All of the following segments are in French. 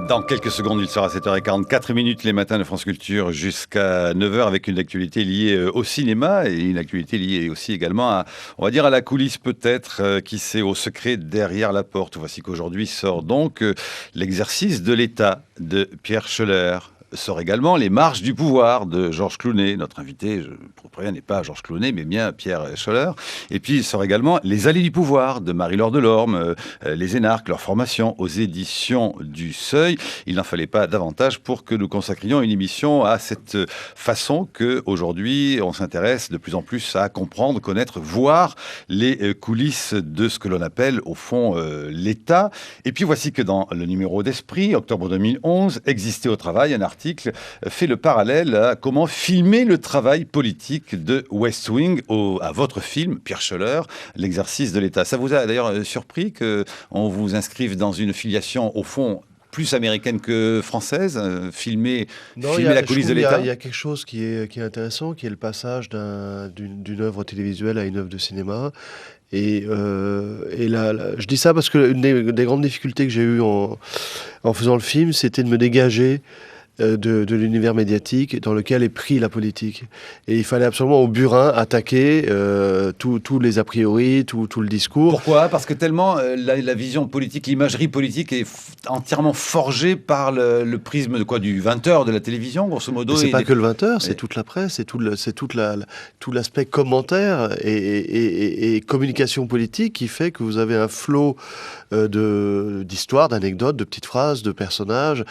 Dans quelques secondes, il sera 7h44 minutes les matins de France Culture jusqu'à 9h avec une actualité liée au cinéma et une actualité liée aussi également à, on va dire, à la coulisse peut-être, qui sait, au secret derrière la porte. Voici qu'aujourd'hui sort donc l'exercice de l'État de Pierre Schoeller. Sort également Les marches du pouvoir de Georges Clooney. Notre invité, je vous préviens, n'est pas Georges Clooney, mais bien Pierre Schoeller. Et puis, il sort également Les allées du pouvoir de Marie-Laure Delorme, les énarques, leur formation aux éditions du Seuil. Il n'en fallait pas davantage pour que nous consacrions une émission à cette façon qu'aujourd'hui, on s'intéresse de plus en plus à comprendre, connaître, voir les coulisses de ce que l'on appelle, au fond, l'État. Et puis, voici que dans le numéro d'Esprit, octobre 2011, Exister au travail, un article fait le parallèle à comment filmer le travail politique de West Wing à votre film, Pierre Schoeller, l'exercice de l'État. Ça vous a d'ailleurs surpris qu'on vous inscrive dans une filiation, au fond, plus américaine que française, filmer la coulisse de l'État? Il y a quelque chose qui est intéressant, qui est le passage d'une œuvre télévisuelle à une œuvre de cinéma. Et là, je dis ça parce que une des grandes difficultés que j'ai eues en faisant le film, c'était de me dégager de l'univers médiatique dans lequel est pris la politique. Et il fallait absolument au burin attaquer tous les a priori, tout le discours. Pourquoi ? Parce que tellement la vision politique, l'imagerie politique est entièrement forgée par le prisme de quoi, du 20h de la télévision, grosso modo. C'est pas que le 20h, c'est toute la presse, c'est tout l'aspect commentaire et communication politique qui fait que vous avez un flot d'histoires, d'anecdotes, de petites phrases, de personnages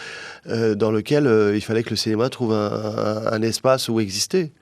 dans lequel il fallait que le cinéma trouve un espace où exister.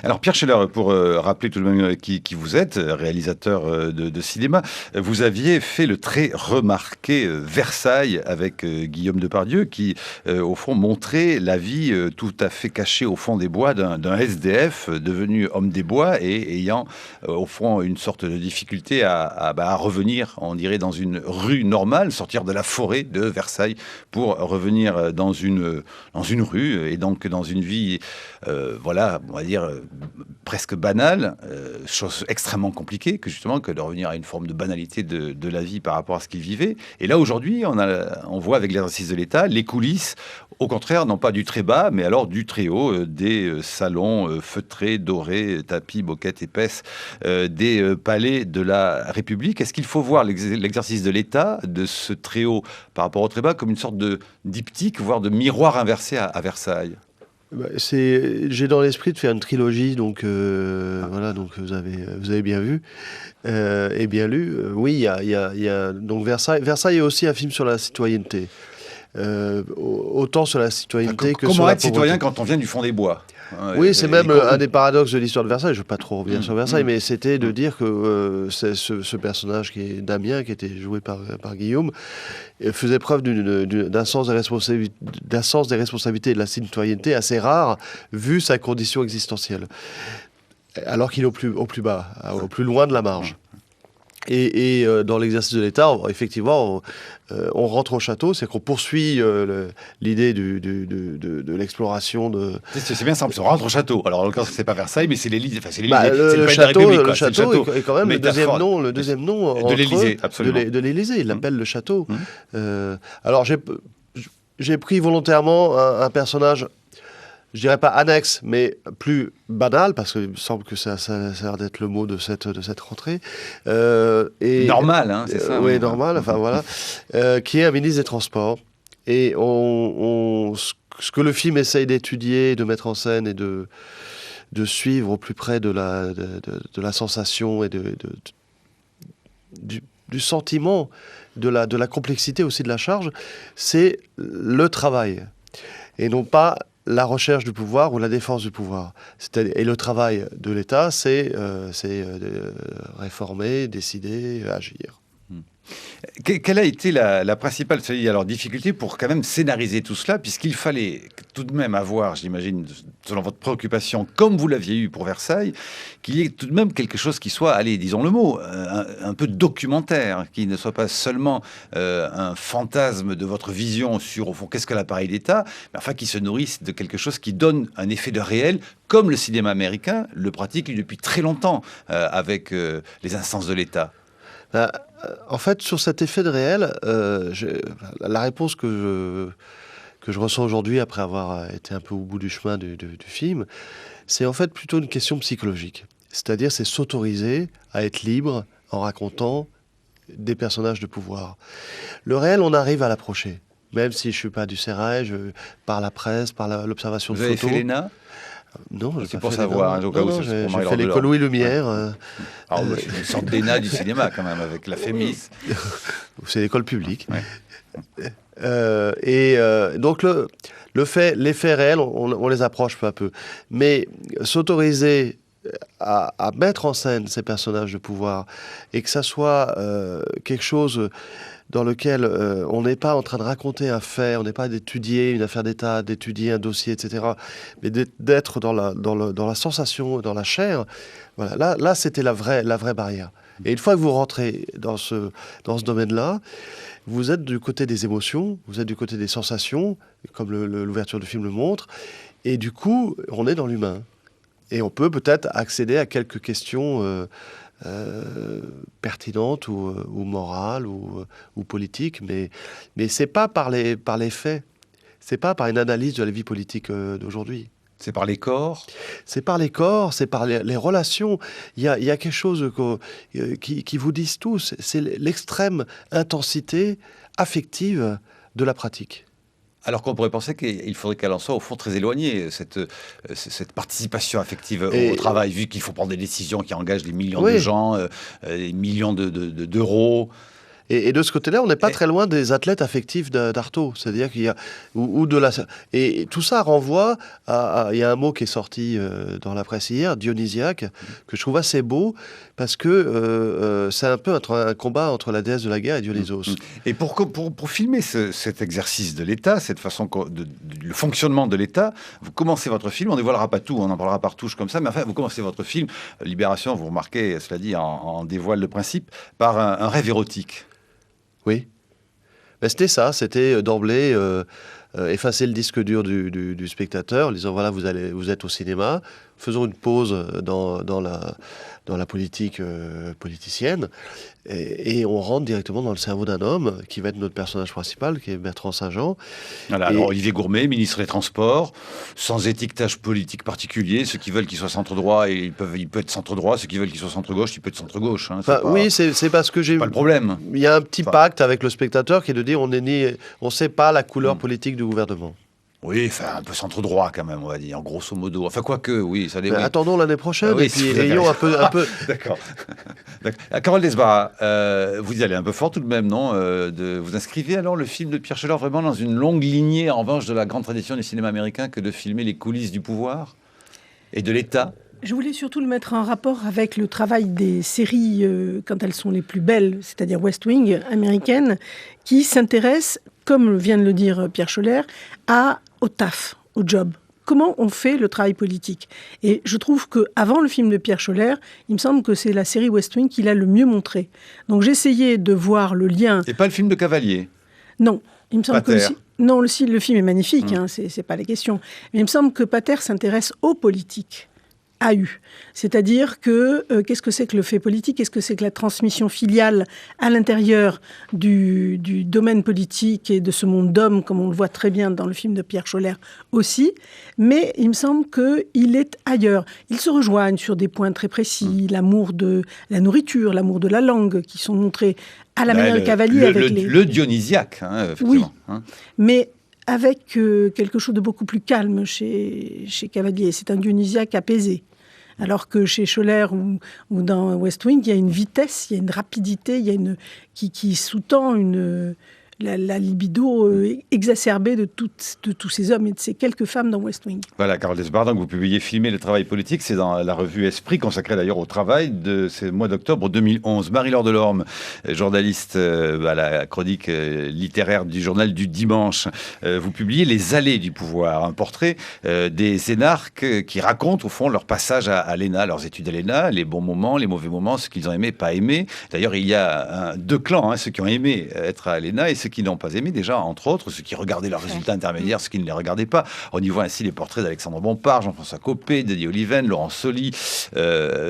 Alors Pierre Schoeller, pour rappeler tout de même qui vous êtes, réalisateur de cinéma, vous aviez fait le très remarqué Versailles avec Guillaume Depardieu qui, au fond, montrait la vie tout à fait cachée au fond des bois d'un SDF devenu homme des bois et ayant, au fond, une sorte de difficulté à revenir, on dirait, dans une rue normale, sortir de la forêt de Versailles pour revenir dans une rue et donc dans une vie, voilà, on va dire presque banale, chose extrêmement compliquée que de revenir à une forme de banalité de la vie par rapport à ce qu'il vivait. Et là aujourd'hui, on voit avec l'exercice de l'État les coulisses, au contraire, non pas du très bas, mais alors du très haut, des salons feutrés, dorés, tapis, moquettes épaisses, des palais de la République. Est-ce qu'il faut voir l'exercice de l'État, de ce très haut par rapport au très bas, comme une sorte de diptyque, voire de miroir inversé à Versailles? J'ai dans l'esprit de faire une trilogie, donc voilà, donc vous avez bien vu et bien lu. Oui, il y a donc Versailles. Versailles est aussi un film sur la citoyenneté. Autant sur la citoyenneté que sur la pauvreté. Comment être citoyen quand on vient du fond des bois? Oui, c'est même un des paradoxes de l'histoire de Versailles. Je ne veux pas trop revenir sur Versailles, mais c'était de dire que ce personnage qui est Damien, qui était joué par Guillaume, faisait preuve d'un sens des responsabilités et de la citoyenneté assez rare, vu sa condition existentielle. Alors qu'il est au plus bas, au plus loin de la marge. Et dans l'exercice de l'État, effectivement, on rentre au château, c'est qu'on poursuit l'idée de l'exploration de... C'est bien simple, on rentre au château. Alors, en l'occurrence, c'est pas Versailles, mais c'est l'Élysée. Enfin, c'est l'Élysée. Le château est quand même le deuxième nom de l'Élysée, absolument. De l'Élysée. Il l'appelle le château. Alors, j'ai pris volontairement un personnage, je dirais pas annexe, mais plus banal, parce qu'il me semble que ça a l'air d'être le mot de cette rentrée. Normal, hein, c'est ça. Oui, normal, enfin voilà. Qui est un ministre des Transports. Et ce que le film essaye d'étudier, de mettre en scène et de suivre au plus près de la sensation et du sentiment, de la complexité aussi de la charge, c'est le travail. Et non pas la recherche du pouvoir ou la défense du pouvoir. Et le travail de l'État, c'est réformer, décider, agir. Quelle a été la principale difficulté pour quand même scénariser tout cela, puisqu'il fallait tout de même avoir, j'imagine, selon votre préoccupation, comme vous l'aviez eu pour Versailles, qu'il y ait tout de même quelque chose qui soit, allez, disons le mot, un peu documentaire, qui ne soit pas seulement un fantasme de votre vision sur, au fond, qu'est-ce que l'appareil d'État, mais enfin qui se nourrisse de quelque chose qui donne un effet de réel, comme le cinéma américain le pratique depuis très longtemps avec les instances de l'État. en fait, sur cet effet de réel, la réponse que je ressens aujourd'hui, après avoir été un peu au bout du chemin du film, c'est en fait plutôt une question psychologique. C'est-à-dire, c'est s'autoriser à être libre en racontant des personnages de pouvoir. Le réel, on arrive à l'approcher. Même si je ne suis pas du sérail, par la presse, par l'observation de photos. Vous avez fait l'ENA ? Non, c'est pour savoir. J'ai fait l'école Louis Lumière. Alors, c'est une sorte d'ENA du cinéma, quand même, avec la FEMIS. C'est l'école publique. Ouais. Donc, l'effet réel, on les approche peu à peu. Mais s'autoriser à mettre en scène ces personnages de pouvoir et que ça soit quelque chose dans lequel on n'est pas en train de raconter un fait, on n'est pas d'étudier une affaire d'État, d'étudier un dossier, etc., mais d'être dans la sensation, dans la chair. Voilà, là c'était la vraie barrière. Et une fois que vous rentrez dans ce domaine-là, vous êtes du côté des émotions, vous êtes du côté des sensations, comme l'ouverture du film le montre, et du coup, on est dans l'humain. Et on peut peut-être accéder à quelques questions pertinentes ou morales ou politiques, mais c'est pas par les faits, c'est pas par une analyse de la vie politique d'aujourd'hui. C'est par les corps ? C'est par les corps, c'est par les relations. Il y a quelque chose qui vous disent tous, c'est l'extrême intensité affective de la pratique. Alors qu'on pourrait penser qu'il faudrait qu'elle en soit au fond très éloignée, cette participation affective au travail, vu qu'il faut prendre des décisions qui engagent des millions de gens, des millions d'euros. Et de ce côté-là, on n'est pas très loin des athlètes affectifs d'Artaud. C'est-à-dire qu'il y a... Et tout ça renvoie à... Il y a un mot qui est sorti dans la presse hier, dionysiaque, que je trouve assez beau, parce que c'est un peu un combat entre la déesse de la guerre et Dionysos. Et pour filmer cet exercice de l'État, cette façon le fonctionnement de l'État, vous commencez votre film, on ne dévoilera pas tout, on en parlera par touche comme ça, mais enfin, vous commencez votre film, Libération, vous remarquez, cela dit, en dévoile le principe, par un rêve érotique. Oui. Ben, c'était ça, c'était d'emblée effacer le disque dur du spectateur, en disant voilà, vous êtes au cinéma, faisons une pause dans la politique politicienne, et on rentre directement dans le cerveau d'un homme qui va être notre personnage principal, qui est Bertrand Saint-Jean. Voilà, alors Olivier Gourmet, ministre des Transports, sans étiquetage politique particulier, ceux qui veulent qu'il soit centre-droit, il peut être centre-droit, ceux qui veulent qu'il soit centre-gauche, il peut être centre-gauche. Hein, oui, c'est parce que j'ai... pas le problème. Il y a un petit pacte avec le spectateur qui est de dire on ne sait pas la couleur politique du gouvernement. Oui, enfin, un peu centre-droit quand même, on va dire, grosso modo. Enfin, quoique, oui, ça dépend. Attendons l'année prochaine, et puis ayons un peu... D'accord. Carole Desbarras, vous y allez un peu fort tout de même, non vous inscrivez alors le film de Pierre Scheller vraiment dans une longue lignée, en revanche, de la grande tradition du cinéma américain que de filmer les coulisses du pouvoir et de l'État ? Je voulais surtout le mettre en rapport avec le travail des séries, quand elles sont les plus belles, c'est-à-dire West Wing, américaines, qui s'intéressent, comme vient de le dire Pierre Scheller, au taf, au job. Comment on fait le travail politique ? Et je trouve qu'avant le film de Pierre Scheller, il me semble que c'est la série West Wing qui l'a le mieux montré. Donc j'essayais de voir le lien... Et pas le film de Cavalier ? Non. Il me semble Pater. Non, le film est magnifique, c'est pas la question. Mais il me semble que Pater s'intéresse aux politiques. C'est-à-dire que qu'est-ce que c'est que le fait politique, qu'est-ce que c'est que la transmission filiale à l'intérieur du domaine politique et de ce monde d'hommes, comme on le voit très bien dans le film de Pierre Scheller aussi, mais il me semble qu'il est ailleurs. Ils se rejoignent sur des points très précis, l'amour de la nourriture, l'amour de la langue, qui sont montrés à la manière de Cavalier. Le dionysiaque, effectivement. Oui, mais avec quelque chose de beaucoup plus calme chez Cavalier. C'est un dionysiaque apaisé. Alors que chez Scheller ou dans West Wing, il y a une vitesse, il y a une rapidité, il y a qui sous-tend la libido exacerbée de tous ces hommes et de ces quelques femmes dans West Wing. Voilà, Carole Desbarras, donc vous publiez Filmer le travail politique, c'est dans la revue Esprit, consacrée d'ailleurs au travail de ce mois d'octobre 2011. Marie-Laure Delorme, journaliste à la chronique littéraire du journal du dimanche, vous publiez Les allées du pouvoir, un portrait des énarques qui racontent au fond leur passage à l'ENA, leurs études à l'ENA, les bons moments, les mauvais moments, ce qu'ils ont aimé, pas aimé. D'ailleurs, il y a deux clans, ceux qui ont aimé être à l'ENA et ceux ceux qui n'ont pas aimé déjà, entre autres, ceux qui regardaient leurs résultats intermédiaires, ceux qui ne les regardaient pas. On y voit ainsi les portraits d'Alexandre Bompard, Jean-François Copé, Didier Oliven, Laurent Soli,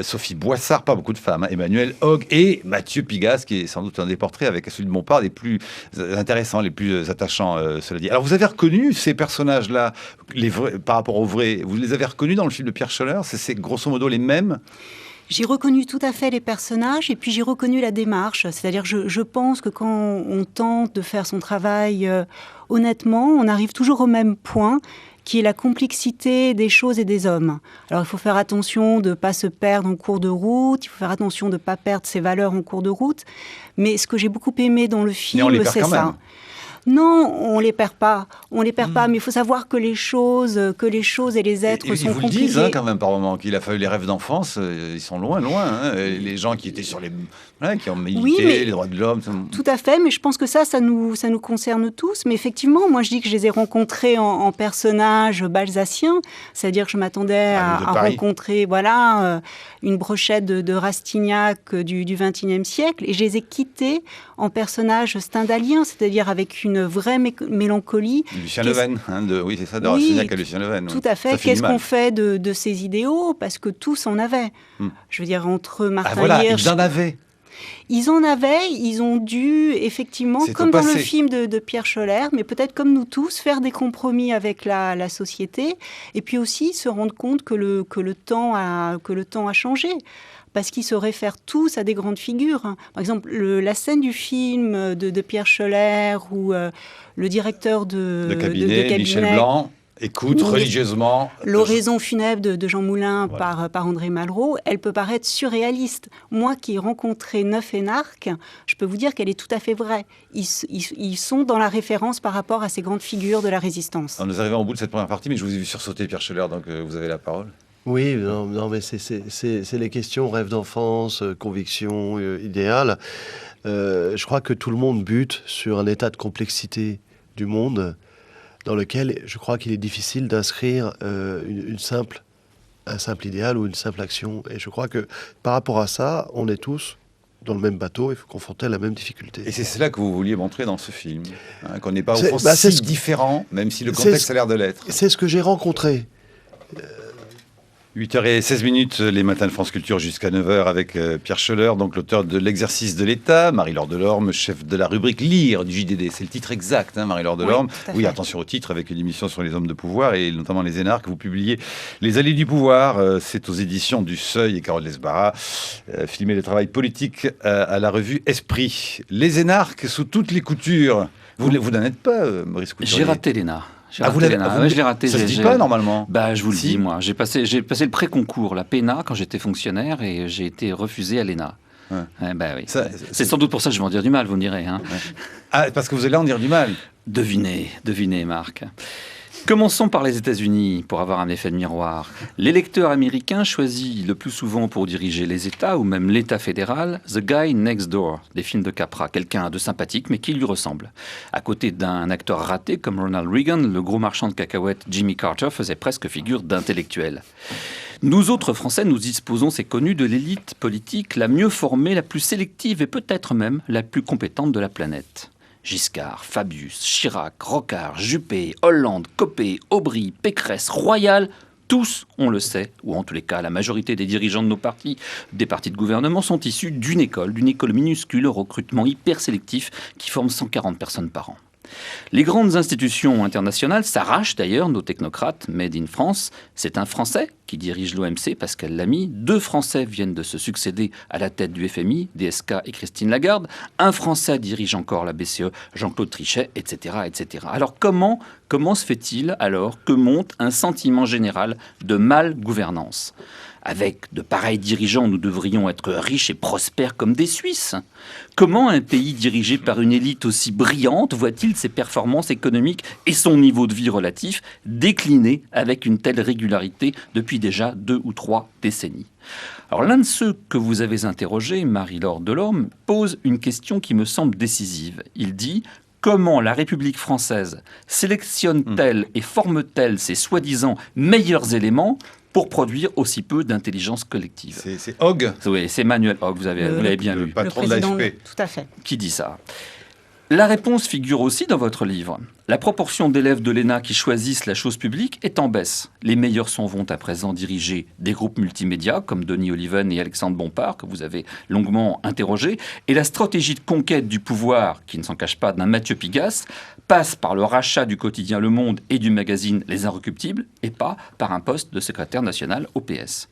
Sophie Boissard, pas beaucoup de femmes, hein, Emmanuel Hogue et Mathieu Pigasse, qui est sans doute un des portraits avec celui de Bompard les plus intéressants, les plus attachants, cela dit. Alors vous avez reconnu ces personnages-là, par rapport aux vrais, vous les avez reconnus dans le film de Pierre Schoeller? C'est grosso modo les mêmes? J'ai reconnu tout à fait les personnages et puis j'ai reconnu la démarche. C'est-à-dire que je pense que quand on tente de faire son travail honnêtement, on arrive toujours au même point, qui est la complexité des choses et des hommes. Alors il faut faire attention de ne pas se perdre en cours de route, il faut faire attention de ne pas perdre ses valeurs en cours de route. Mais ce que j'ai beaucoup aimé dans le film, c'est ça. Non, on les perd pas. On les perd pas, mais il faut savoir que les choses et les êtres sont compliqués. Ils vous le disent quand même par moment qu'il a fallu les rêves d'enfance, ils sont loin. Hein. Les gens qui étaient sur les, qui ont milité les droits de l'homme. Tout à fait, mais je pense que ça nous concerne tous. Mais effectivement, moi je dis que je les ai rencontrés en personnages balsaciens, c'est-à-dire que je m'attendais à rencontrer, une brochette de Rastignac du XXIe siècle, et je les ai quittés en personnages stendhaliens, c'est-à-dire avec une vraie mélancolie. Lucien Leven, oui, c'est ça, de Rastignac à Lucien Leven. Tout à fait. Qu'est-ce qu'on fait de ces idéaux? Parce que tous en avaient. Je veux dire, entre Martin Hirsch... ils en avaient. Ils en avaient, ils ont dû, effectivement, comme dans le film de Pierre Schoeller, mais peut-être comme nous tous, faire des compromis avec la société, et puis aussi se rendre compte que le temps a changé. Parce qu'ils se réfèrent tous à des grandes figures. Par exemple, la scène du film de Pierre Schoeller, où le directeur de cabinet, Michel Blanc, écoute religieusement l'oraison funèbre de Jean Moulin par André Malraux, elle peut paraître surréaliste. Moi qui ai rencontré Neuf énarques, je peux vous dire qu'elle est tout à fait vraie. Ils sont dans la référence par rapport à ces grandes figures de la résistance. Alors, nous arrivons au bout de cette première partie, mais je vous ai vu sursauter Pierre Schoeller, donc vous avez la parole. Oui, non, mais c'est les questions rêve d'enfance, conviction, idéal. Je crois que tout le monde bute sur un état de complexité du monde dans lequel je crois qu'il est difficile d'inscrire un simple idéal ou une simple action. Et je crois que par rapport à ça, on est tous dans le même bateau, il faut confronter à la même difficulté. Et c'est cela que vous vouliez montrer dans ce film, qu'on n'est pas au fond si différent, même si le contexte a l'air de l'être. C'est ce que j'ai rencontré. 8h16, les matins de France Culture jusqu'à 9h avec Pierre Schoeller, donc l'auteur de L'exercice de l'État, Marie-Laure Delorme, chef de la rubrique Lire du JDD. C'est le titre exact, Marie-Laure Delorme. Oui, attention au titre, avec une émission sur les hommes de pouvoir et notamment les énarques. Vous publiez Les Allées du pouvoir, c'est aux éditions du Seuil et Carole Lesbara. Filmé le travail politique à la revue Esprit. Les énarques sous toutes les coutures. Vous n'en êtes pas, Maurice Couturier? J'ai raté l'ENA. Je l'ai raté. Ça se dit pas normalement. Je vous le dis, moi. J'ai passé le pré-concours, la PENA, quand j'étais fonctionnaire, et j'ai été refusé à l'ENA. Oui. C'est sans doute pour ça que je vais en dire du mal, vous me direz. Parce que vous allez en dire du mal. Devinez, Marc. Commençons par les États-Unis, pour avoir un effet de miroir. L'électeur américain choisit le plus souvent pour diriger les États, ou même l'État fédéral, The Guy Next Door, des films de Capra, quelqu'un de sympathique, mais qui lui ressemble. À côté d'un acteur raté comme Ronald Reagan, le gros marchand de cacahuètes Jimmy Carter faisait presque figure d'intellectuel. Nous autres Français, nous disposons, c'est connu, de l'élite politique la mieux formée, la plus sélective et peut-être même la plus compétente de la planète. Giscard, Fabius, Chirac, Rocard, Juppé, Hollande, Copé, Aubry, Pécresse, Royal, tous, on le sait, ou en tous les cas la majorité des dirigeants de nos partis, des partis de gouvernement, sont issus d'une école minuscule au recrutement hyper sélectif qui forme 140 personnes par an. Les grandes institutions internationales s'arrachent d'ailleurs nos technocrates made in France. C'est un Français qui dirige l'OMC, Pascal Lamy. 2 Français viennent de se succéder à la tête du FMI, DSK et Christine Lagarde. Un Français dirige encore la BCE, Jean-Claude Trichet, etc., etc. Alors comment se fait-il alors que monte un sentiment général de mal-gouvernance ? Avec de pareils dirigeants, nous devrions être riches et prospères comme des Suisses. Comment un pays dirigé par une élite aussi brillante voit-il ses performances économiques et son niveau de vie relatif décliner avec une telle régularité depuis déjà 2 ou 3 décennies ? Alors l'un de ceux que vous avez interrogés, Marie-Laure Delorme, pose une question qui me semble décisive. Il dit: comment la République française sélectionne-t-elle et forme-t-elle ses soi-disant meilleurs éléments pour produire aussi peu d'intelligence collective? C'est Hogue. Oui, c'est Manuel Hogue, vous l'avez bien lu. Le patron de l'AFP. Tout à fait. Qui dit ça? La réponse figure aussi dans votre livre. La proportion d'élèves de l'ENA qui choisissent la chose publique est en baisse. Les meilleurs vont à présent diriger des groupes multimédia comme Denis Oliven et Alexandre Bompard, que vous avez longuement interrogés. Et la stratégie de conquête du pouvoir, qui ne s'en cache pas, d'un Mathieu Pigasse, passe par le rachat du quotidien Le Monde et du magazine Les Inrecuptibles, et pas par un poste de secrétaire national au PS.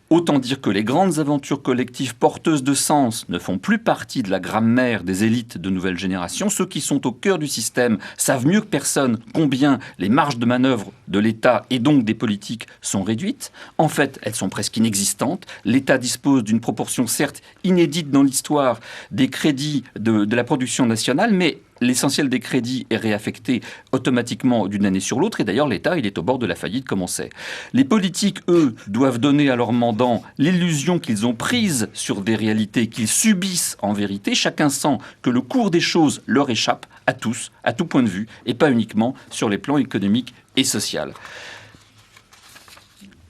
Autant dire que les grandes aventures collectives porteuses de sens ne font plus partie de la grammaire des élites de nouvelle génération. Ceux qui sont au cœur du système savent mieux que personne combien les marges de manœuvre de l'État et donc des politiques sont réduites. En fait, elles sont presque inexistantes. L'État dispose d'une proportion certes inédite dans l'histoire des crédits de la production nationale, mais l'essentiel des crédits est réaffecté automatiquement d'une année sur l'autre. Et d'ailleurs, l'État, il est au bord de la faillite, comme on sait. Les politiques, eux, doivent donner à leurs mandants l'illusion qu'ils ont prise sur des réalités qu'ils subissent en vérité. Chacun sent que le cours des choses leur échappe à tous, à tout point de vue, et pas uniquement sur les plans économiques et sociaux.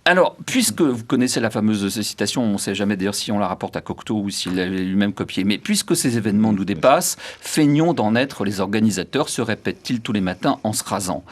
Alors, puisque vous connaissez la fameuse citation, on ne sait jamais d'ailleurs si on la rapporte à Cocteau ou s'il l'a lui-même copiée, mais puisque ces événements nous dépassent, feignons d'en être les organisateurs, se répètent-ils tous les matins en se rasant.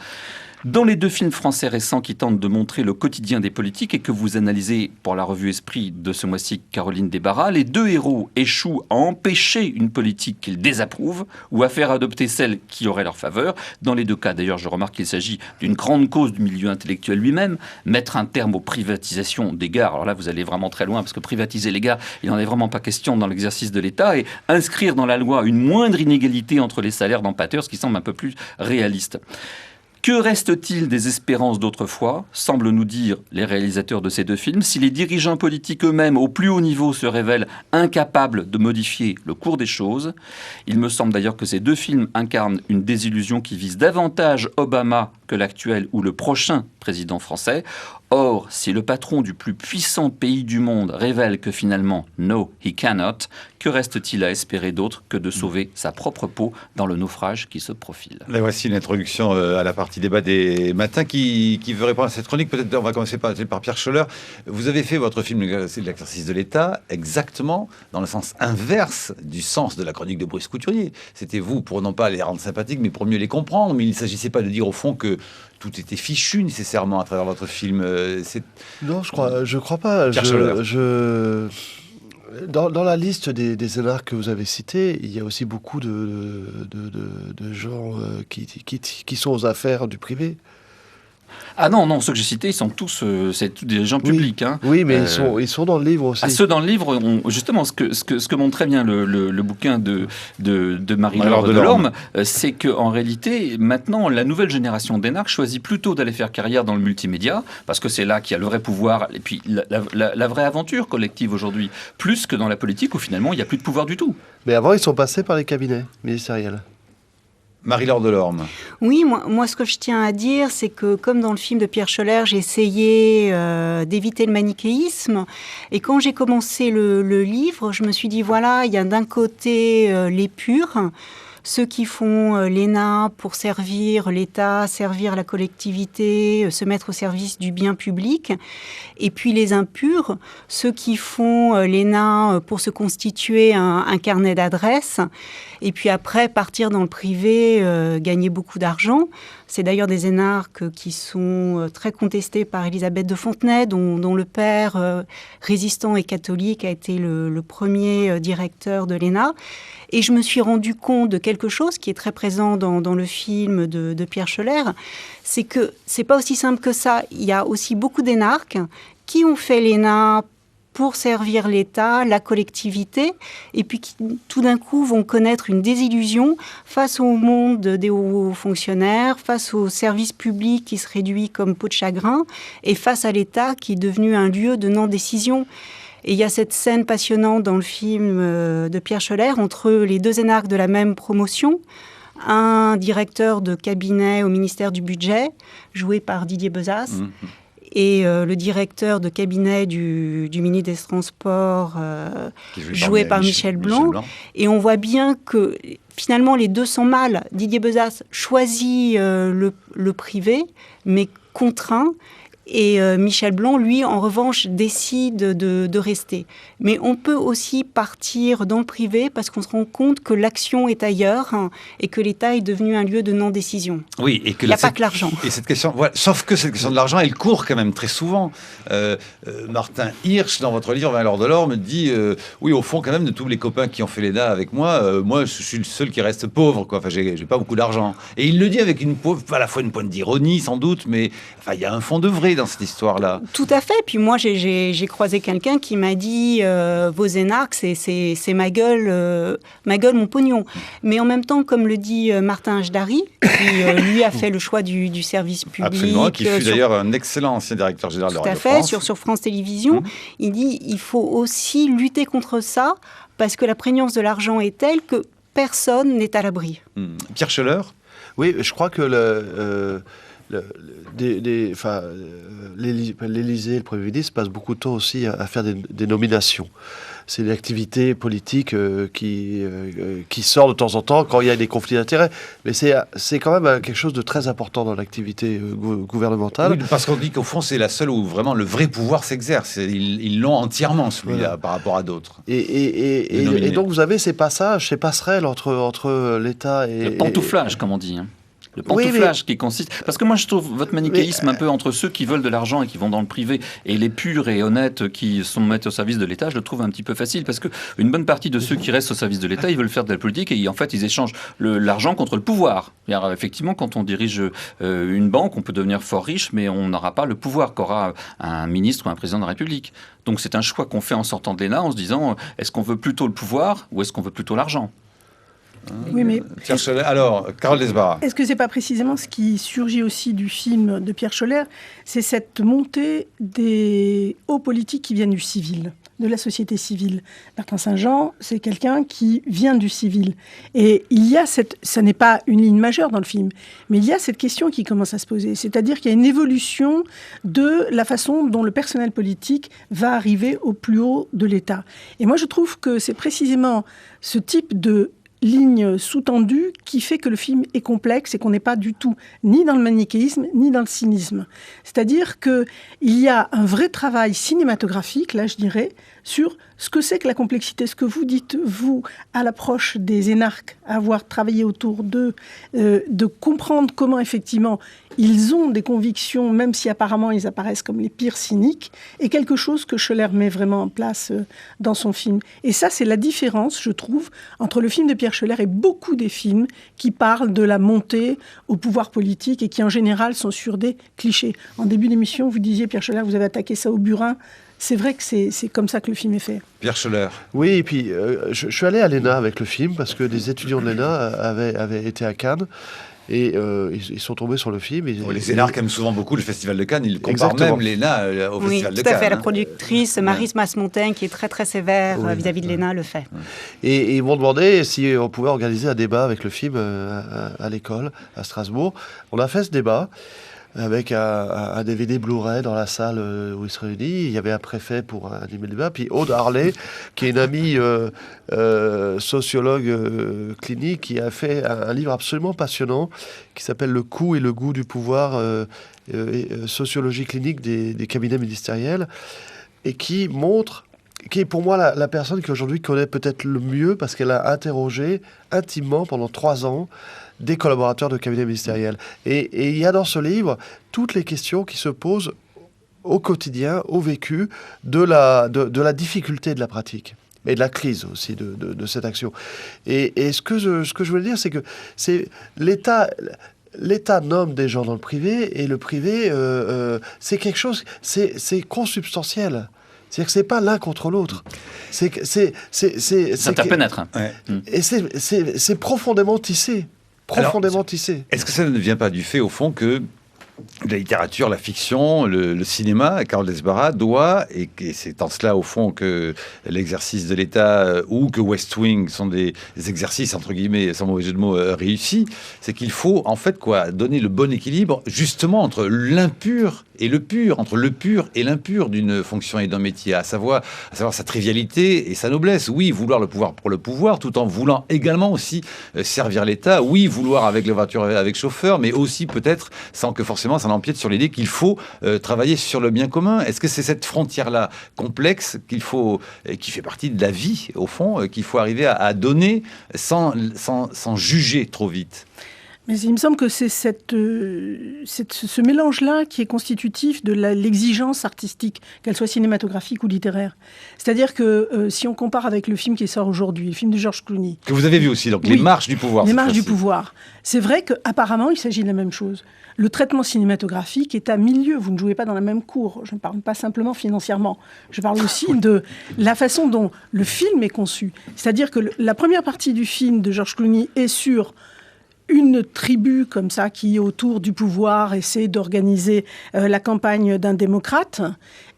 Dans les 2 films français récents qui tentent de montrer le quotidien des politiques et que vous analysez pour la revue Esprit de ce mois-ci, Caroline Desbarras, les 2 héros échouent à empêcher une politique qu'ils désapprouvent ou à faire adopter celle qui aurait leur faveur. Dans les 2 cas, d'ailleurs, je remarque qu'il s'agit d'une grande cause du milieu intellectuel lui-même, mettre un terme aux privatisations des gares. Alors là, vous allez vraiment très loin parce que privatiser les gares, il n'en est vraiment pas question dans l'exercice de l'État, et inscrire dans la loi une moindre inégalité entre les salaires d'emprunteurs, ce qui semble un peu plus réaliste. Que reste-t-il des espérances d'autrefois, semblent nous dire les réalisateurs de ces 2 films, si les dirigeants politiques eux-mêmes, au plus haut niveau, se révèlent incapables de modifier le cours des choses? Il me semble d'ailleurs que ces 2 films incarnent une désillusion qui vise davantage Obama que l'actuel ou le prochain président français. Or, si le patron du plus puissant pays du monde révèle que finalement « no, he cannot », que reste-t-il à espérer d'autre que de sauver sa propre peau dans le naufrage qui se profile? Là, voici une introduction à la partie débat des matins qui veut répondre à cette chronique. Peut-être on va commencer par Pierre Schoeller. Vous avez fait votre film c'est l'exercice de l'État exactement dans le sens inverse du sens de la chronique de Brice Couturier. C'était vous pour non pas les rendre sympathiques, mais pour mieux les comprendre. Mais il ne s'agissait pas de dire au fond que tout était fichu nécessairement à travers votre film. Non, je crois pas. Dans la liste des énarques que vous avez cités, il y a aussi beaucoup de gens qui sont aux affaires du privé. Ah non, ceux que j'ai cités, ils sont tous, c'est tous des gens publics. Hein. Oui, mais ils sont dans le livre aussi. Ceux dans le livre, justement, ce que montre très bien le bouquin de Marie-Laure Delorme, c'est qu'en réalité, maintenant, la nouvelle génération d'énarques choisit plutôt d'aller faire carrière dans le multimédia, parce que c'est là qu'il y a le vrai pouvoir, et puis la vraie aventure collective aujourd'hui, plus que dans la politique, où finalement, il n'y a plus de pouvoir du tout. Mais avant, ils sont passés par les cabinets ministériels. Marie-Laure Delorme. Oui, moi, ce que je tiens à dire, c'est que comme dans le film de Pierre Schoeller, j'ai essayé d'éviter le manichéisme. Et quand j'ai commencé le livre, je me suis dit, voilà, il y a d'un côté les purs, ceux qui font l'ENA pour servir l'État, servir la collectivité, se mettre au service du bien public. Et puis les impurs, ceux qui font l'ENA pour se constituer un carnet d'adresses. Et puis après, partir dans le privé, gagner beaucoup d'argent. C'est d'ailleurs des énarques qui sont très contestés par Élisabeth de Fontenay, dont le père, résistant et catholique, a été le premier directeur de l'ENA. Et je me suis rendu compte de quelque chose qui est très présent dans le film de Pierre Schoeller, c'est que c'est pas aussi simple que ça. Il y a aussi beaucoup d'énarques qui ont fait l'ENA pour servir l'État, la collectivité, et puis qui tout d'un coup vont connaître une désillusion face au monde des hauts fonctionnaires, face au service public qui se réduit comme peau de chagrin, et face à l'État qui est devenu un lieu de non-décision. Et il y a cette scène passionnante dans le film de Pierre Schoeller entre les 2 énarques de la même promotion, un directeur de cabinet au ministère du Budget, joué par Didier Bezas, et le directeur de cabinet du ministre des Transports, joué par Michel Blanc. Et on voit bien que finalement les 2 sont mal. Didier Bezas choisit le privé, mais contraint. Et Michel Blanc, lui, en revanche, décide de rester. Mais on peut aussi partir dans le privé parce qu'on se rend compte que l'action est ailleurs et que l'État est devenu un lieu de non-décision. Oui, et que il n'y a pas que l'argent. Et cette question, voilà, sauf que cette question de l'argent, elle court quand même très souvent. Martin Hirsch, dans votre livre 20 l'or de l'or, me dit oui, au fond, quand même, de tous les copains qui ont fait l'ENA avec moi, moi, je suis le seul qui reste pauvre, quoi. Enfin, j'ai pas beaucoup d'argent. Et il le dit avec à la fois une pointe d'ironie, sans doute, mais enfin, il y a un fond de vrai dans cette histoire-là. Tout à fait. Puis moi, j'ai croisé quelqu'un qui m'a dit vos énarques, c'est ma gueule, mon pognon. Mais en même temps, comme le dit Martin Jdari, qui lui a fait le choix du service public. Absolument, qui fut d'ailleurs un excellent ancien directeur général de Radio France. Tout à fait, sur France Télévisions. Il dit il faut aussi lutter contre ça parce que la prégnance de l'argent est telle que personne n'est à l'abri. Pierre Schoeller ? Oui, je crois que l'Élysée, le Premier ministre, passe beaucoup de temps aussi à faire des nominations. C'est une activité politique qui sort de temps en temps quand il y a des conflits d'intérêts. Mais c'est quand même quelque chose de très important dans l'activité gouvernementale. Oui, parce qu'on dit qu'au fond, c'est la seule où vraiment le vrai pouvoir s'exerce. Ils l'ont entièrement, celui-là, par rapport à d'autres. Et donc, vous avez ces passages, ces passerelles entre l'État et... Le pantouflage, comme on dit. Le pantouflage qui consiste... Parce que moi, je trouve votre manichéisme un peu entre ceux qui veulent de l'argent et qui vont dans le privé et les purs et honnêtes qui sont mettent au service de l'État, je le trouve un petit peu facile parce qu'une bonne partie de ceux qui restent au service de l'État, ils veulent faire de la politique et en fait, ils échangent l'argent contre le pouvoir. Alors, effectivement, quand on dirige une banque, on peut devenir fort riche, mais on n'aura pas le pouvoir qu'aura un ministre ou un président de la République. Donc, c'est un choix qu'on fait en sortant de l'ENA en se disant, est-ce qu'on veut plutôt le pouvoir ou est-ce qu'on veut plutôt l'argent ? Oui, mais alors, Carole Desbarats. Est-ce que c'est pas précisément ce qui surgit aussi du film de Pierre Schoeller ? C'est cette montée des hauts politiques qui viennent du civil, de la société civile. Bertrand Saint-Jean, c'est quelqu'un qui vient du civil. Et il y a ça n'est pas une ligne majeure dans le film, mais il y a cette question qui commence à se poser. C'est-à-dire qu'il y a une évolution de la façon dont le personnel politique va arriver au plus haut de l'État. Et moi, je trouve que c'est précisément ce type de ligne sous-tendue qui fait que le film est complexe et qu'on n'est pas du tout ni dans le manichéisme ni dans le cynisme. C'est-à-dire qu'il y a un vrai travail cinématographique, là je dirais, sur ce que c'est que la complexité, ce que vous dites, vous, à l'approche des énarques, avoir travaillé autour d'eux, de comprendre comment effectivement ils ont des convictions, même si apparemment ils apparaissent comme les pires cyniques, et quelque chose que Schoeller met vraiment en place dans son film. Et ça, c'est la différence, je trouve, entre le film de Pierre Schoeller et beaucoup des films qui parlent de la montée au pouvoir politique et qui, en général, sont sur des clichés. En début d'émission, vous disiez, Pierre Schoeller, vous avez attaqué ça au burin. C'est vrai que c'est comme ça que le film est fait. Pierre Schoeller. Oui, et puis je suis allé à l'ENA avec le film parce que des étudiants de l'ENA avaient été à Cannes. Et ils sont tombés sur le film. Les énarques aiment souvent beaucoup le Festival de Cannes. Ils comparent même l'ENA au Festival de Cannes. Oui, tout à fait. La productrice Maryse Masmontaine, qui est très très sévère vis-à-vis de l'ENA, le fait. Et ils m'ont demandé si on pouvait organiser un débat avec le film à l'école, à Strasbourg. On a fait ce débat avec un DVD Blu-ray dans la salle où ils se réunissent. Il y avait un préfet pour animer le débat, puis Aude Harley, qui est une amie sociologue clinique, qui a fait un livre absolument passionnant qui s'appelle « Le coût et le goût du pouvoir, sociologie clinique des cabinets ministériels », et qui montre, qui est pour moi la personne qui aujourd'hui connaît peut-être le mieux, parce qu'elle a interrogé intimement pendant 3 ans des collaborateurs de cabinets ministériels. Et il y a dans ce livre toutes les questions qui se posent au quotidien, au vécu, de la difficulté de la pratique. Et de la crise aussi de cette action. Et ce que je voulais dire, c'est que l'État nomme des gens dans le privé, et le privé, c'est quelque chose, c'est consubstantiel. C'est-à-dire que c'est pas l'un contre l'autre. Ça t'appénètre. Ouais. Et c'est profondément tissé. Tissé. Est-ce que ça ne vient pas du fait, au fond, que la littérature, la fiction, le cinéma, Carole Desbarats doit, et c'est en cela, au fond, que l'exercice de l'État ou que West Wing sont des exercices, entre guillemets, sans mauvais jeu de mots, réussis, c'est qu'il faut, en fait, donner le bon équilibre, justement, entre l'impur et le pur, entre le pur et l'impur d'une fonction et d'un métier, à savoir sa trivialité et sa noblesse. Oui, vouloir le pouvoir pour le pouvoir, tout en voulant également aussi servir l'État. Oui, vouloir avec la voiture avec chauffeur, mais aussi peut-être sans que forcément ça n'empiète sur l'idée qu'il faut travailler sur le bien commun. Est-ce que c'est cette frontière-là complexe qui fait partie de la vie, au fond, qu'il faut arriver à donner sans juger trop vite? Mais il me semble que c'est ce mélange-là qui est constitutif de l'exigence artistique, qu'elle soit cinématographique ou littéraire. C'est-à-dire que si on compare avec le film qui sort aujourd'hui, le film de George Clooney... Que vous avez vu aussi, donc oui, Les Marches du pouvoir. Les Marches du pouvoir. C'est vrai qu'apparemment, il s'agit de la même chose. Le traitement cinématographique est à milieu. Vous ne jouez pas dans la même cour. Je ne parle pas simplement financièrement. Je parle aussi de la façon dont le film est conçu. C'est-à-dire que la première partie du film de George Clooney est sur une tribu comme ça qui, autour du pouvoir, essaie d'organiser la campagne d'un démocrate.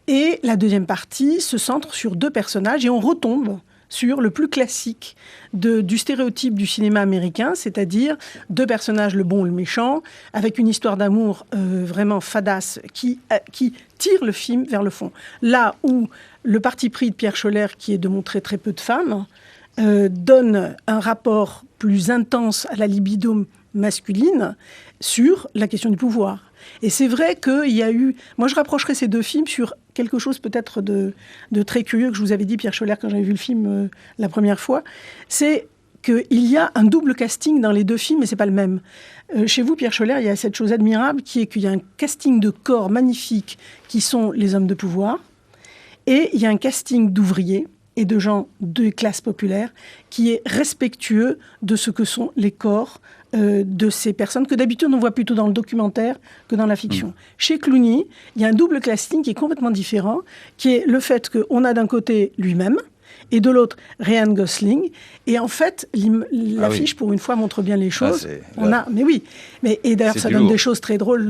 Et la deuxième partie se centre sur deux personnages et on retombe sur le plus classique du stéréotype du cinéma américain, c'est-à-dire deux personnages, le bon ou le méchant, avec une histoire d'amour vraiment fadasse qui tire le film vers le fond. Là où le parti pris de Pierre Scholler, qui est de montrer très peu de femmes, donne un rapport plus intense à la libido masculine sur la question du pouvoir. Et c'est vrai qu'il y a eu... Moi, je rapprocherais ces deux films sur quelque chose peut-être de très curieux que je vous avais dit, Pierre Scholler, quand j'avais vu le film la première fois. C'est qu'il y a un double casting dans les deux films, mais c'est pas le même. Chez vous, Pierre Scholler, il y a cette chose admirable qui est qu'il y a un casting de corps magnifiques qui sont les hommes de pouvoir, et il y a un casting d'ouvriers et de gens de classe populaire qui est respectueux de ce que sont les corps de ces personnes que d'habitude on voit plutôt dans le documentaire que dans la fiction. Chez Clooney, il y a un double casting qui est complètement différent, qui est le fait qu'on a d'un côté lui-même et de l'autre Ryan Gosling. Et en fait, l'affiche, pour une fois, montre bien les choses. Mais oui. Et d'ailleurs, ça donne des choses très drôles.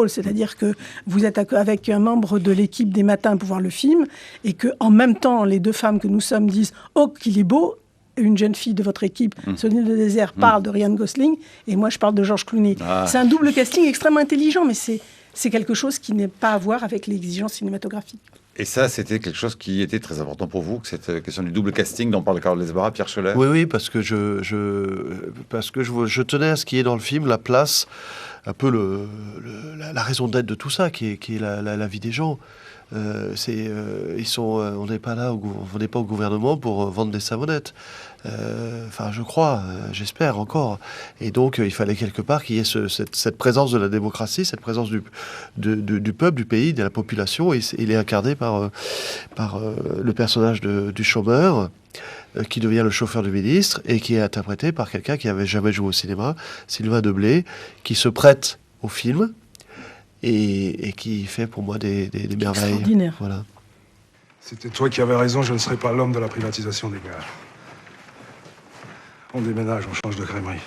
C'est-à-dire que vous êtes avec un membre de l'équipe des matins pour voir le film et qu'en même temps, les deux femmes que nous sommes disent « Oh, qu'il est beau !» Une jeune fille de votre équipe, Sonia de Désert, parle de Ryan Gosling et moi, je parle de George Clooney. C'est un double casting extrêmement intelligent, mais c'est quelque chose qui n'est pas à voir avec l'exigence cinématographique. Et ça, c'était quelque chose qui était très important pour vous, cette question du double casting dont parle Carole Lesbara, Pierre Scholler. Oui, parce que je tenais à ce qui est dans le film, la place, un peu la raison d'être de tout ça, qui est la vie des gens. On n'est pas là, on n'est pas au gouvernement pour vendre des savonnettes. Enfin, je crois, j'espère encore. Et donc, il fallait quelque part qu'il y ait cette présence de la démocratie, cette présence du peuple, du pays, de la population. Et il est incarné par le personnage du chômeur, qui devient le chauffeur du ministre, et qui est interprété par quelqu'un qui n'avait jamais joué au cinéma, Sylvain Deblé, qui se prête au film, et qui fait pour moi des merveilles. Extraordinaire. Voilà. C'était toi qui avais raison, je ne serai pas l'homme de la privatisation des gares. On déménage, on change de crèmerie.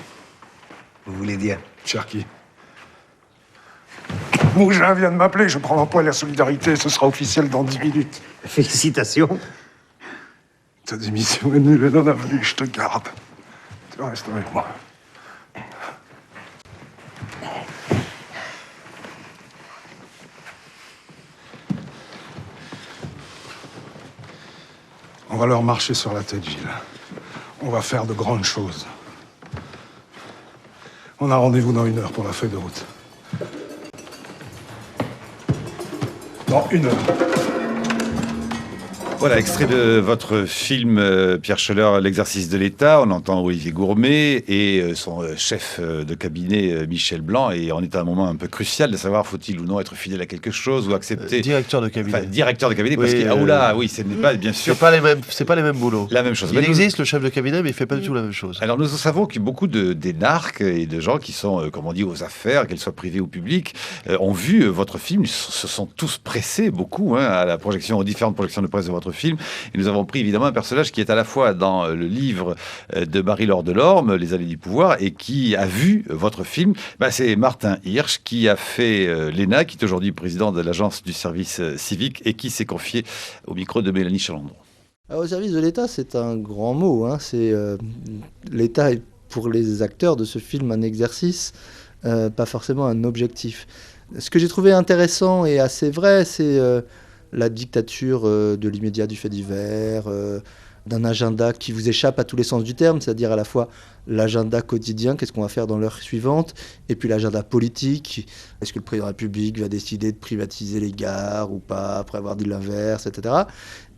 Vous voulez dire? Cherki. Mougin vient de m'appeler, je prends l'emploi et la solidarité, ce sera officiel dans 10 minutes. Félicitations. Ta démission est nulle et non avenue, je te garde. Tu restes avec moi. On va leur marcher sur la tête, Gilles. On va faire de grandes choses. On a rendez-vous dans 1 heure pour la feuille de route. Dans 1 heure. Voilà, extrait de votre film, Pierre Scholler, L'exercice de l'État. On entend Olivier Gourmet et son chef de cabinet, Michel Blanc. Et on est à un moment un peu crucial de savoir faut-il ou non être fidèle à quelque chose ou accepter... Directeur de cabinet. Enfin, directeur de cabinet, parce Oui, que, ce n'est pas, bien sûr... C'est pas les mêmes boulots. La même chose. Il existe le chef de cabinet, mais il fait pas du tout la même chose. Alors nous savons que beaucoup d'énarques et de gens qui sont, comme on dit, aux affaires, qu'elles soient privées ou publiques, ont vu votre film, se sont tous pressés beaucoup à la projection, aux différentes projections de presse de votre film. Et nous avons pris évidemment un personnage qui est à la fois dans le livre de Marie-Laure Delorme, Les allées du pouvoir, et qui a vu votre film. C'est Martin Hirsch qui a fait l'ENA, qui est aujourd'hui président de l'agence du service civique et qui s'est confié au micro de Mélanie Chalandron. Au service de l'État, c'est un grand mot. L'État est pour les acteurs de ce film un exercice, pas forcément un objectif. Ce que j'ai trouvé intéressant et assez vrai, c'est la dictature de l'immédiat, du fait divers, d'un agenda qui vous échappe à tous les sens du terme, c'est-à-dire à la fois l'agenda quotidien, qu'est-ce qu'on va faire dans l'heure suivante, et puis l'agenda politique, est-ce que le président de la République va décider de privatiser les gares ou pas, après avoir dit l'inverse, etc.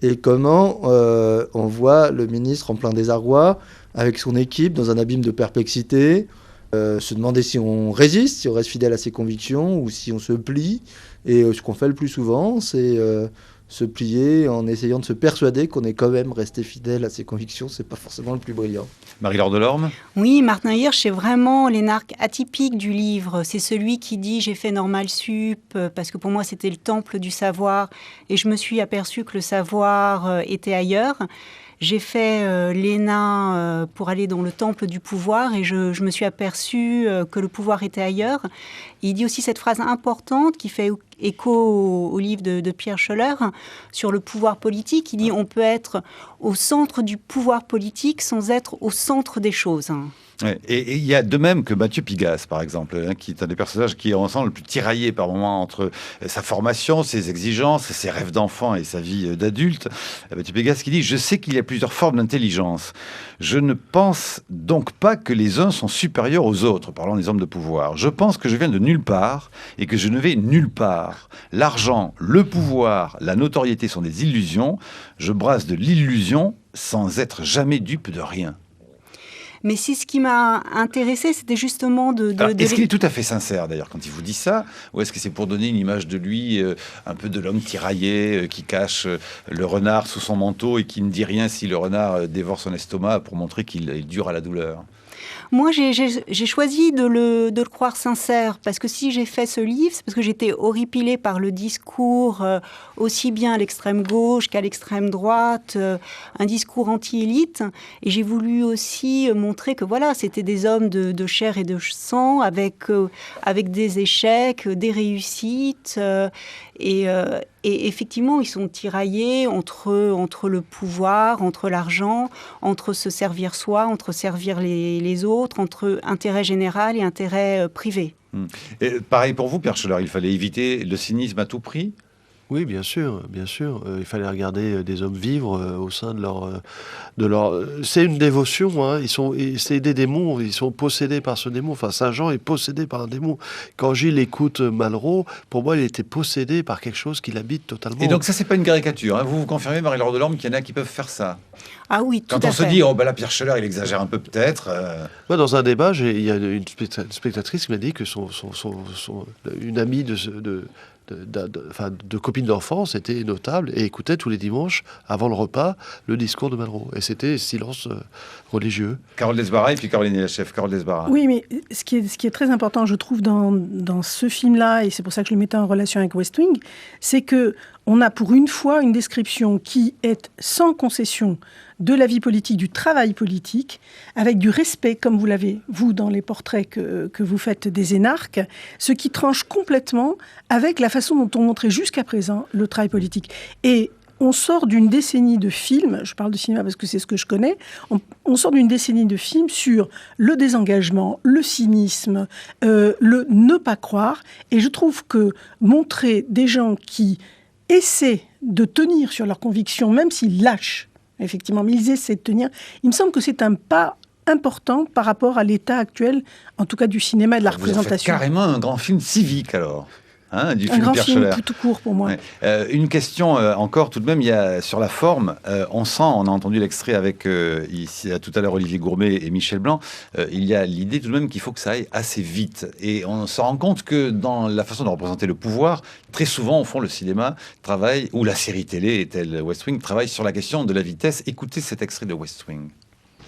Et comment on voit le ministre en plein désarroi, avec son équipe, dans un abîme de perplexité, se demander si on résiste, si on reste fidèle à ses convictions, ou si on se plie. Et ce qu'on fait le plus souvent, c'est se plier en essayant de se persuader qu'on est quand même resté fidèle à ses convictions. C'est pas forcément le plus brillant. Marie-Laure Delorme ? Oui, Martin Hirsch, c'est vraiment l'énarque atypique du livre. C'est celui qui dit « j'ai fait Normal Sup » parce que pour moi c'était le temple du savoir et je me suis aperçu que le savoir était ailleurs. J'ai fait l'ENA pour aller dans le temple du pouvoir et je me suis aperçu que le pouvoir était ailleurs. Il dit aussi cette phrase importante qui fait écho au livre de Pierre Scholler sur le pouvoir politique. Il dit on peut être au centre du pouvoir politique sans être au centre des choses. Ouais, et il y a de même que Mathieu Pigasse, par exemple, qui est un des personnages qui est ensemble le plus tiraillé par moments entre sa formation, ses exigences, ses rêves d'enfant et sa vie d'adulte. Mathieu Pigasse qui dit « Je sais qu'il y a plusieurs formes d'intelligence. Je ne pense donc pas que les uns sont supérieurs aux autres, parlant des hommes de pouvoir. Je pense que je viens de nulle part et que je ne vais nulle part. L'argent, le pouvoir, la notoriété sont des illusions. Je brasse de l'illusion sans être jamais dupe de rien. » Mais si ce qui m'a intéressé, c'était justement Est-ce qu'il est tout à fait sincère, d'ailleurs, quand il vous dit ça? Ou est-ce que c'est pour donner une image de lui, un peu de l'homme tiraillé, qui cache le renard sous son manteau et qui ne dit rien si le renard dévore son estomac pour montrer qu'il est dur à la douleur? Moi, j'ai choisi de le croire sincère, parce que si j'ai fait ce livre, c'est parce que j'étais horripilée par le discours, aussi bien à l'extrême gauche qu'à l'extrême droite, un discours anti-élite. Et j'ai voulu aussi montrer que voilà, c'était des hommes de chair et de sang, avec des échecs, des réussites. Et effectivement, ils sont tiraillés entre le pouvoir, entre l'argent, entre se servir soi, entre servir les autres, entre intérêt général et intérêt privé. Et pareil pour vous, Pierre Scholler, il fallait éviter le cynisme à tout prix? Oui, bien sûr, bien sûr. Il fallait regarder des hommes vivre au sein de leur. C'est une dévotion. Hein. C'est des démons. Ils sont possédés par ce démon. Enfin, Saint Jean est possédé par un démon. Quand Gilles écoute Malraux, pour moi, il était possédé par quelque chose qui l'habite totalement. Et donc ça, c'est pas une caricature. Hein. Vous confirmez, Marie-Laure Delorme, qu'il y en a qui peuvent faire ça? Ah oui, tout à fait. Quand on se dit, oh ben là, Pierre Scholler, il exagère un peu peut-être. Moi, dans un débat, il y a une spectatrice qui m'a dit que une amie de copine d'enfance était notable et écoutait tous les dimanches, avant le repas, le discours de Malraux. Et c'était silence religieux. Carole Desbarras et puis Caroline Elachef. Carole Desbarras. Oui, mais ce qui est très important, je trouve, dans ce film-là, et c'est pour ça que je le mettais en relation avec West Wing, c'est que on a pour une fois une description qui est sans concession de la vie politique, du travail politique, avec du respect, comme vous l'avez, vous, dans les portraits que vous faites des énarques, ce qui tranche complètement avec la façon dont on montrait jusqu'à présent le travail politique. Et on sort d'une décennie de films, je parle de cinéma parce que c'est ce que je connais, on sort d'une décennie de films sur le désengagement, le cynisme, le ne pas croire, et je trouve que montrer des gens qui essaient de tenir sur leurs convictions, même s'ils lâchent, effectivement, mais ils essaient de tenir. Il me semble que c'est un pas important par rapport à l'état actuel, en tout cas du cinéma et de la représentation. Vous faites carrément un grand film civique, alors. Hein, du un film grand Pierre film Scholler. tout court pour moi. Ouais. Une question encore tout de même, il y a sur la forme, on sent, on a entendu l'extrait avec ici tout à l'heure Olivier Gourmet et Michel Blanc, il y a l'idée tout de même qu'il faut que ça aille assez vite. Et on se rend compte que dans la façon de représenter le pouvoir, très souvent au fond le cinéma travaille, ou la série télé, tel West Wing, travaille sur la question de la vitesse. Écoutez cet extrait de West Wing.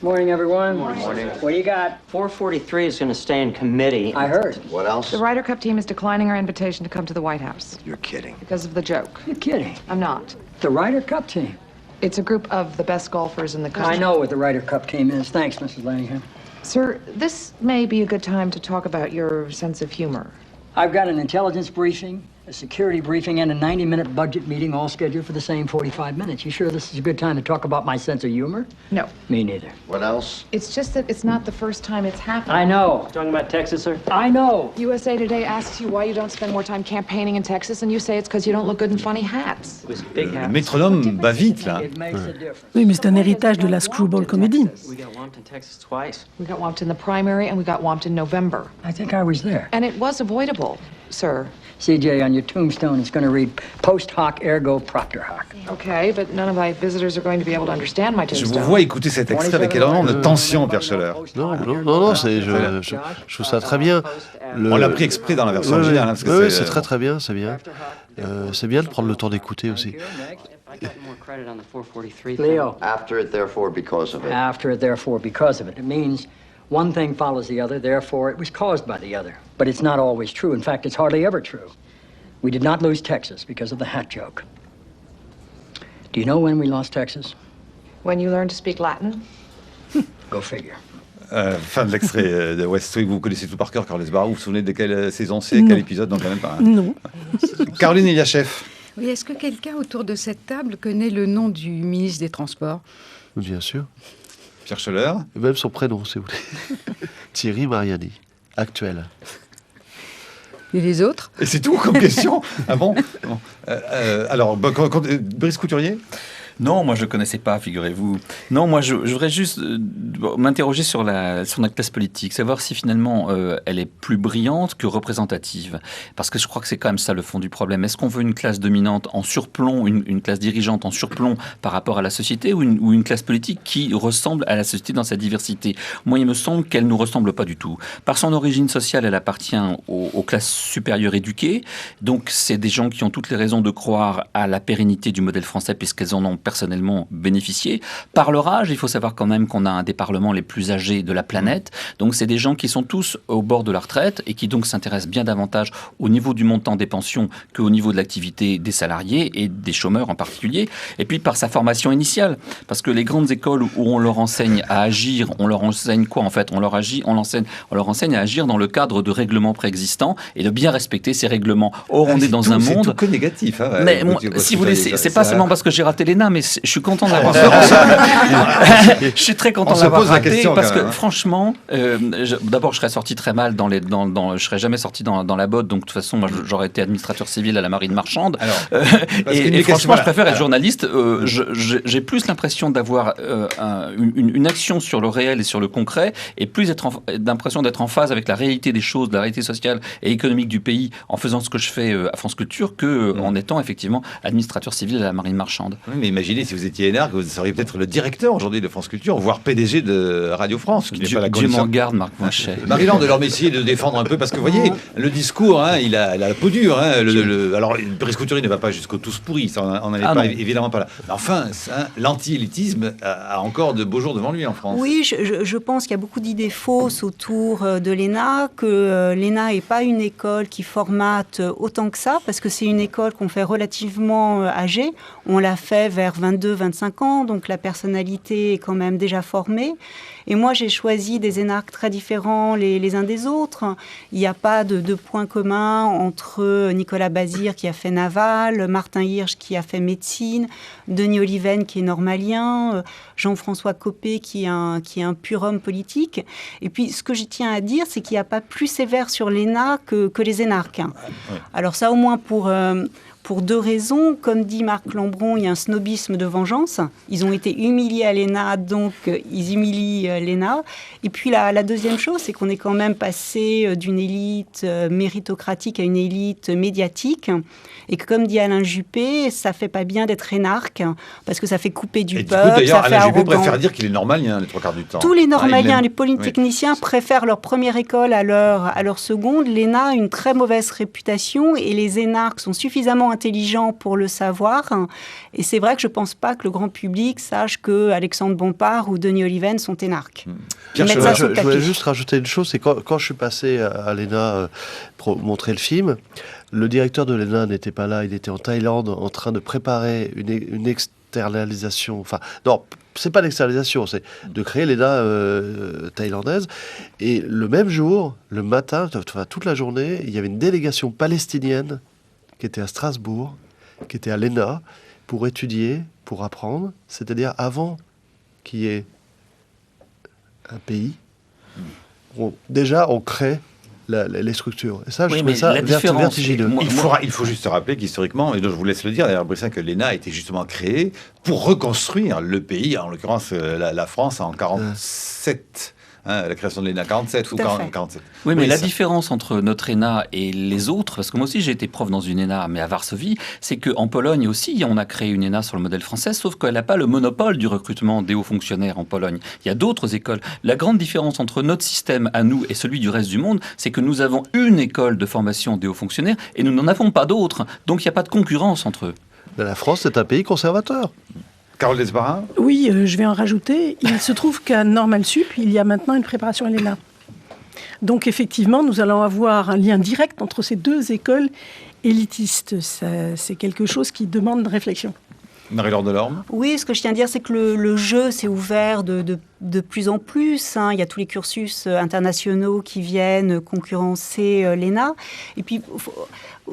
Morning, everyone. Morning. What do you got? 443 is going to stay in committee. I heard. What else? The Ryder Cup team is declining our invitation to come to the White House. You're kidding. Because of the joke. You're kidding. I'm not. The Ryder Cup team. It's a group of the best golfers in the country. I know what the Ryder Cup team is. Thanks, Mrs. Lanningham. Sir, this may be a good time to talk about your sense of humor. I've got an intelligence briefing A security briefing and a 90-minute budget meeting all scheduled for the same 45 minutes. You sure this is a good time to talk about my sense of humor? No. Me neither. What else? It's just that it's not the first time it's happened. I know. Talking about Texas, sir? I know. USA Today asks you why you don't spend more time campaigning in Texas, and you say it's because you don't look good in funny hats. It was big Le house. métronome bat vite, là. It makes a difference. Oui, mais c'est un héritage de la screwball comedy. We got whomped in Texas twice. We got whomped in the primary, and we got whomped in November. I think I was there. And it was avoidable, sir. CJ, on your tombstone, it's going to read post hoc ergo propter hoc. Okay, but none of my visitors are going to be able to understand my Je vous tombstone. vois écouter cet extrait avec énormément de tension, Pierre Scheller. Non, je trouve ça très bien. On l'a pris exprès dans la version originale. Parce que Oui, c'est très bien, c'est bien. C'est bien de prendre le temps d'écouter aussi. I got more credit on the 443. Leo, After it, therefore, because of it. after it, therefore, because of it. It means one thing follows the other, therefore it was caused by the other. But it's not always true. In fact, it's hardly ever true. We did not lose Texas because of the hat joke. Do you know when we lost Texas? When you learn to speak Latin? Go figure. Fin de l'extrait de West Wing. Vous connaissez tout par cœur, Carles Barra. Vous vous souvenez de quelle saison c'est, quel épisode? Non, quand même pas. Hein. Non. Caroline Eliachev. Oui, est-ce que quelqu'un autour de cette table connaît le nom du ministre des Transports? Bien sûr. Pierre Scheller. Et même son prénom, si vous voulez. Thierry Mariani, actuel. Et les autres? Et c'est tout comme question. Ah bon, alors, Brice Couturier. Non, moi je ne connaissais pas, figurez-vous. Non, moi je voudrais juste m'interroger sur notre classe politique, savoir si finalement elle est plus brillante que représentative. Parce que je crois que c'est quand même ça le fond du problème. Est-ce qu'on veut une classe dominante en surplomb, une classe dirigeante en surplomb par rapport à la société, ou une classe politique qui ressemble à la société dans sa diversité? Moi, il me semble qu'elle ne nous ressemble pas du tout. Par son origine sociale, elle appartient aux classes supérieures éduquées. Donc c'est des gens qui ont toutes les raisons de croire à la pérennité du modèle français, puisqu'elles en ont personnellement bénéficié. Par leur âge, il faut savoir quand même qu'on a un des parlements les plus âgés de la planète. Donc c'est des gens qui sont tous au bord de la retraite et qui donc s'intéressent bien davantage au niveau du montant des pensions qu'au niveau de l'activité des salariés et des chômeurs en particulier. Et puis par sa formation initiale. Parce que les grandes écoles où on leur enseigne à agir, on leur enseigne quoi en fait? On leur enseigne à agir dans le cadre de règlements préexistants et de bien respecter ces règlements. Or, on est dans un monde... C'est tout que négatif. Hein, mais si vous voulez, c'est pas seulement parce que j'ai raté l'ENA, mais je suis content de l'avoir je suis très content de l'avoir raté parce que franchement, d'abord je serais sorti très mal je serais jamais sorti dans la botte, donc de toute façon moi j'aurais été administrateur civil à la marine marchande. Et franchement je préfère être journaliste. J'ai plus l'impression d'avoir une action sur le réel et sur le concret, et plus l'impression d'être en phase avec la réalité des choses, de la réalité sociale et économique du pays en faisant ce que je fais à France Culture que en étant effectivement administrateur civil à la marine marchande. Oui, mais imaginez si vous étiez énarque, vous seriez peut-être le directeur aujourd'hui de France Culture, voire PDG de Radio France. Dieu m'en garde, Marc Blanchet. Marie-Laure Delorme, essayez de défendre un peu, parce que vous voyez, le discours, hein, il a la peau dure. Hein, alors, Brice Couturier ne va pas jusqu'au tous pourris, ça, on n'en est pas, évidemment pas là. Mais enfin, l'anti-élitisme a encore de beaux jours devant lui en France. Oui, je pense qu'il y a beaucoup d'idées fausses autour de l'ENA, que l'ENA n'est pas une école qui formate autant que ça, parce que c'est une école qu'on fait relativement âgée. On l'a fait vers 22-25 ans, donc la personnalité est quand même déjà formée. Et moi, j'ai choisi des énarques très différents les uns des autres. Il n'y a pas de point commun entre Nicolas Bazire qui a fait Naval, Martin Hirsch qui a fait médecine, Denis Oliven qui est normalien, Jean-François Copé qui est un pur homme politique. Et puis, ce que je tiens à dire, c'est qu'il n'y a pas plus sévère sur l'ENA que les énarques. Ouais. Alors ça, au moins pour deux raisons. Comme dit Marc Lambron, il y a un snobisme de vengeance. Ils ont été humiliés à l'ENA, donc ils humilient l'ENA. Et puis la deuxième chose, c'est qu'on est quand même passé d'une élite méritocratique à une élite médiatique. Et que, comme dit Alain Juppé, ça fait pas bien d'être énarque, parce que ça fait couper du peuple. D'ailleurs, Alain Juppé préfère dire qu'il est normalien les trois quarts du temps. Tous les normaliens, les polytechniciens préfèrent leur première école à leur seconde. L'ENA a une très mauvaise réputation et les énarques sont suffisamment intelligents pour le savoir. Et c'est vrai que je ne pense pas que le grand public sache que Alexandre Bompard ou Denis Oliven sont énarques. Je voulais juste rajouter une chose, c'est quand je suis passé à l'ENA pour montrer le film, le directeur de l'ENA n'était pas là, il était en Thaïlande en train de préparer une externalisation. Enfin, non, c'est pas l'externalisation, c'est de créer l'ENA thaïlandaise. Et le même jour, le matin, toute la journée, il y avait une délégation palestinienne qui était à Strasbourg, qui était à l'ENA, pour étudier, pour apprendre, c'est-à-dire avant qu'il y ait un pays, déjà on crée les structures. Et ça, je trouve ça vertigineux. Il faut juste rappeler qu'historiquement, et donc je vous laisse le dire, d'ailleurs, Brissin, que l'ENA a été justement créée pour reconstruire le pays, en l'occurrence la France en 47. La création de l'ENA 47 ou 47. Oui, mais la différence entre notre ENA et les autres, parce que moi aussi j'ai été prof dans une ENA, mais à Varsovie, c'est qu'en Pologne aussi, on a créé une ENA sur le modèle français, sauf qu'elle n'a pas le monopole du recrutement des hauts fonctionnaires en Pologne. Il y a d'autres écoles. La grande différence entre notre système à nous et celui du reste du monde, c'est que nous avons une école de formation des hauts fonctionnaires et nous n'en avons pas d'autres. Donc il n'y a pas de concurrence entre eux. La France, c'est un pays conservateur. Carole Desbarats ? Oui, je vais en rajouter. Il se trouve qu'à Normal Sup, il y a maintenant une préparation à l'ENA. Donc effectivement, nous allons avoir un lien direct entre ces deux écoles élitistes. C'est quelque chose qui demande réflexion. Marie-Laure Delorme ? Oui, ce que je tiens à dire, c'est que le jeu s'est ouvert de plus en plus. Il y a tous les cursus internationaux qui viennent concurrencer l'ENA. Et puis,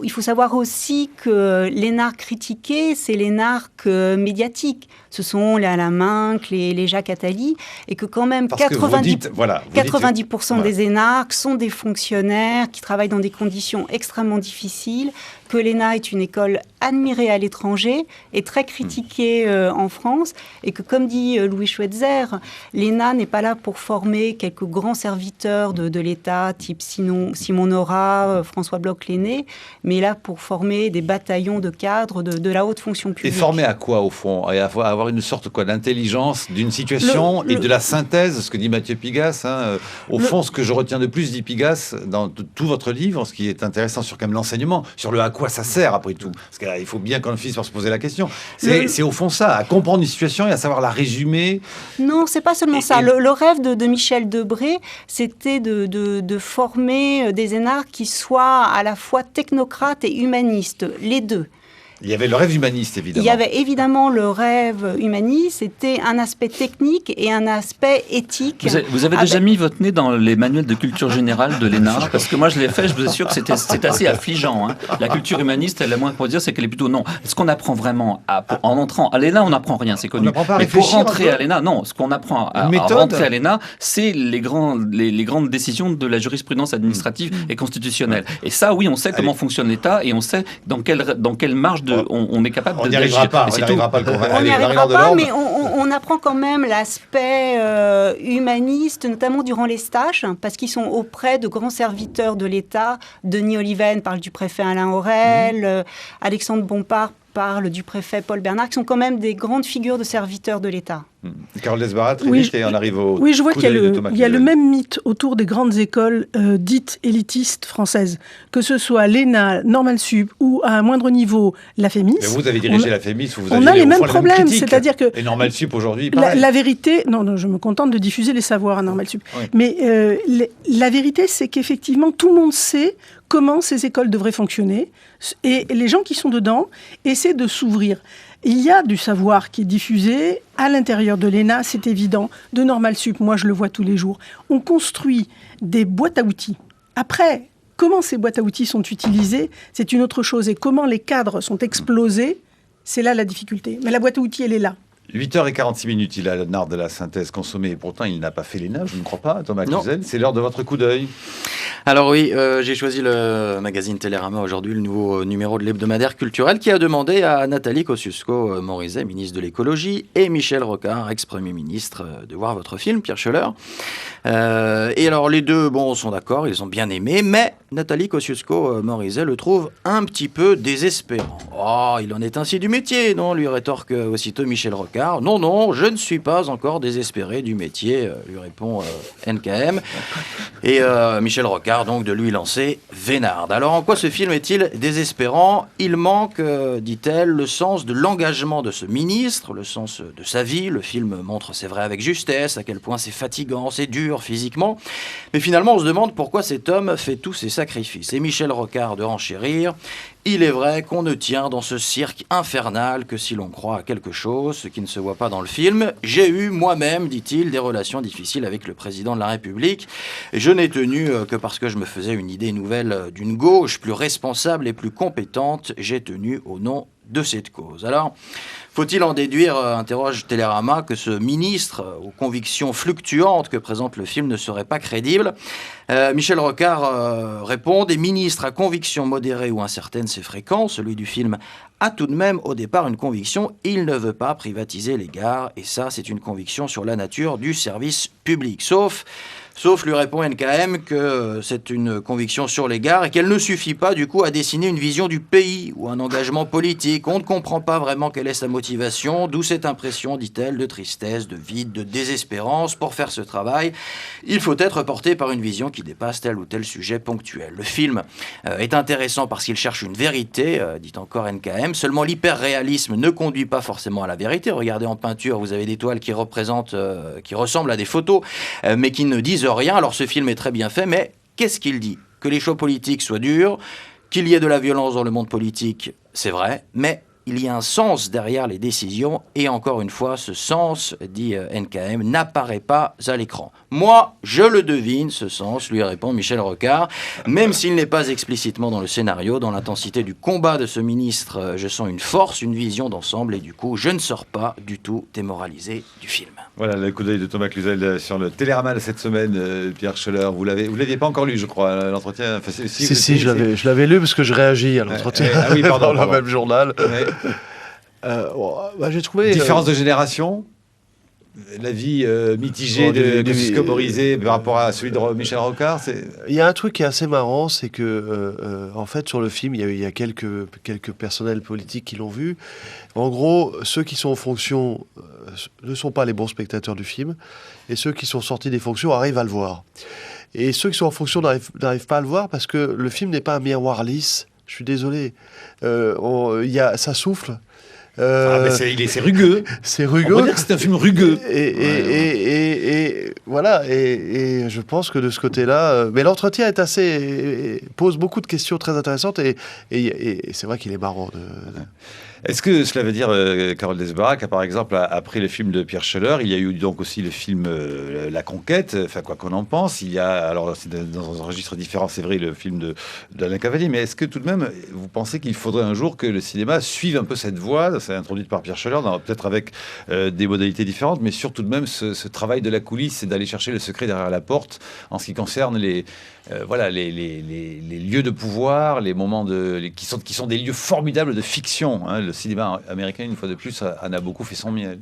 il faut savoir aussi que l'énarque critiqué, c'est l'énarque médiatique. Ce sont les Alain Minck, les Jacques Attali, et que quand même 90% des énarques sont des fonctionnaires qui travaillent dans des conditions extrêmement difficiles, que l'ENA est une école admirée à l'étranger et très critiquée en France, et que, comme dit Louis Schweitzer, l'ENA n'est pas là pour former quelques grands serviteurs de l'État, type Simon Nora, François Bloch-Lenné, mais là pour former des bataillons de cadres de la haute fonction publique. Et former à quoi, au fond ? Et avoir une sorte d'intelligence d'une situation et de la synthèse, ce que dit Mathieu Pigasse. Au fond, ce que je retiens de plus, dit Pigasse, dans tout votre livre, ce qui est intéressant sur quand même l'enseignement, sur le à quoi ça sert après tout. Parce qu'il faut bien qu'on finisse par se poser la question. C'est au fond ça, à comprendre une situation et à savoir la résumer. Non, c'est pas seulement ça. Le rêve de Michel Debré, c'était de former des énarques qui soient à la fois technocrates et humanistes, les deux. Il y avait le rêve humaniste, évidemment. Il y avait évidemment le rêve humaniste, c'était un aspect technique et un aspect éthique. Vous avez déjà mis votre nez dans les manuels de culture générale de l'ENA ? Parce que moi, je l'ai fait, je vous assure que c'est assez affligeant. La culture humaniste, la moins qu'on peut dire, c'est qu'elle est plutôt non. Ce qu'on apprend vraiment en entrant à l'ENA, on n'apprend rien, c'est connu. Mais pour rentrer à l'ENA, non, ce qu'on apprend à rentrer à l'ENA, c'est les grandes décisions de la jurisprudence administrative et constitutionnelle. Et ça, oui, on sait comment fonctionne l'État et on sait dans quelle marge on est capable de... On n'y arrivera pas, on n'y arrivera pas, mais on apprend quand même l'aspect humaniste, notamment durant les stages, parce qu'ils sont auprès de grands serviteurs de l'État. Denis Oliven parle du préfet Alain Aurel, Alexandre Bompard parle du préfet Paul Bernard, qui sont quand même des grandes figures de serviteurs de l'État. Carole Desbarats, très vite, et on arrive au... Oui, je vois qu'il y a le même mythe autour des grandes écoles dites élitistes françaises, que ce soit l'ENA, Normal Sup ou à un moindre niveau la FEMIS. Mais vous avez dirigé la FEMIS, vous on a les mêmes problèmes, c'est-à-dire que... Et Normal Sup aujourd'hui, la vérité... Non, je me contente de diffuser les savoirs à Normal Sup. Oui. Mais la vérité, c'est qu'effectivement, tout le monde sait comment ces écoles devraient fonctionner, et les gens qui sont dedans essaient de s'ouvrir. Il y a du savoir qui est diffusé à l'intérieur de l'ENA, c'est évident, de Normal Sup, moi je le vois tous les jours. On construit des boîtes à outils. Après, comment ces boîtes à outils sont utilisées, c'est une autre chose. Et comment les cadres sont explosés, c'est là la difficulté. Mais la boîte à outils, elle est là. 8h46, il a l'art de la synthèse consommée, et pourtant il n'a pas fait l'ENA, je ne crois pas, Thomas Cluzel. C'est l'heure de votre coup d'œil. Alors oui, j'ai choisi le magazine Télérama aujourd'hui, le nouveau numéro de l'hebdomadaire culturel, qui a demandé à Nathalie Kosciusko-Morizet, ministre de l'écologie, et Michel Rocard, ex-premier ministre, de voir votre film, Pierre Schoeller. Et alors les deux, sont d'accord, ils ont bien aimé, mais Nathalie Kosciusko-Morizet le trouve un petit peu désespérant. Oh, il en est ainsi du métier, non ? Lui rétorque aussitôt Michel Rocard. Non, je ne suis pas encore désespéré du métier, lui répond NKM. Et Michel Rocard, donc, de lui lancer Vénarde. Alors, en quoi ce film est-il désespérant ? Il manque, dit-elle, le sens de l'engagement de ce ministre, le sens de sa vie. Le film montre, c'est vrai, avec justesse, à quel point c'est fatigant, c'est dur physiquement. Mais finalement, on se demande pourquoi cet homme fait tous ces sacrifices. Et Michel Rocard de renchérir. Il est vrai qu'on ne tient dans ce cirque infernal que si l'on croit à quelque chose, ce qui ne se voit pas dans le film. J'ai eu moi-même, dit-il, des relations difficiles avec le président de la République. Je n'ai tenu que parce que je me faisais une idée nouvelle d'une gauche plus responsable et plus compétente. J'ai tenu au nom de cette cause. Alors, faut-il en déduire, interroge Télérama, que ce ministre aux convictions fluctuantes que présente le film ne serait pas crédible? Michel Rocard répond: des ministres à convictions modérées ou incertaines, c'est fréquent. Celui du film a tout de même au départ une conviction: il ne veut pas privatiser les gares, et ça c'est une conviction sur la nature du service public. Sauf, lui répond NKM, que c'est une conviction sur les gares et qu'elle ne suffit pas du coup à dessiner une vision du pays ou un engagement politique. On ne comprend pas vraiment quelle est sa motivation, d'où cette impression, dit-elle, de tristesse, de vide, de désespérance. Pour faire ce travail, il faut être porté par une vision qui dépasse tel ou tel sujet ponctuel. Le film est intéressant parce qu'il cherche une vérité, dit encore NKM. Seulement l'hyper-réalisme ne conduit pas forcément à la vérité. Regardez en peinture, vous avez des toiles qui ressemblent à des photos, mais qui ne disent rien. Alors ce film est très bien fait, mais qu'est-ce qu'il dit? Que les choix politiques soient durs, qu'il y ait de la violence dans le monde politique, c'est vrai, mais il y a un sens derrière les décisions, et encore une fois, ce sens, dit NKM, n'apparaît pas à l'écran. Moi, je le devine, ce sens, lui répond Michel Rocard, même s'il n'est pas explicitement dans le scénario. Dans l'intensité du combat de ce ministre, je sens une force, une vision d'ensemble, et du coup, je ne sors pas du tout démoralisé du film. Voilà le coup d'œil de Thomas Cluzel sur le Télérama de cette semaine, Pierre Schoeller. Vous l'aviez pas encore lu, je crois, l'entretien. Enfin, si, je l'avais lu parce que je réagis à l'entretien. Ah oui, pardon, dans le même journal. Ouais. J'ai trouvé différence de génération. L'avis mitigé de Kosciusko Morizet par rapport à celui de Michel Rocard. Il y a un truc qui est assez marrant, c'est que en fait sur le film, il y a quelques personnels politiques qui l'ont vu. En gros, ceux qui sont en fonction ne sont pas les bons spectateurs du film, et ceux qui sont sortis des fonctions arrivent à le voir. Et ceux qui sont en fonction n'arrivent pas à le voir parce que le film n'est pas un miroir lisse. Je suis désolé. Ça souffle. C'est rugueux. C'est rugueux. On peut dire que c'est un film rugueux. Et voilà. Et je pense que de ce côté-là, mais l'entretien pose beaucoup de questions très intéressantes et c'est vrai qu'il est marrant. Est-ce que cela veut dire, Carole Desbarats, par exemple, après le film de Pierre Schoeller, il y a eu donc aussi le film La Conquête, enfin quoi qu'on en pense, il y a, alors c'est dans un registre différent, c'est vrai, le film d'Alain Cavalier, mais est-ce que tout de même, vous pensez qu'il faudrait un jour que le cinéma suive un peu cette voie, c'est introduit par Pierre Schoeller, peut-être avec des modalités différentes, mais surtout de même ce travail de la coulisse, c'est d'aller chercher le secret derrière la porte en ce qui concerne les lieux de pouvoir, les moments qui sont des lieux formidables de fiction. Hein. Le cinéma américain, une fois de plus, en a beaucoup fait son miel.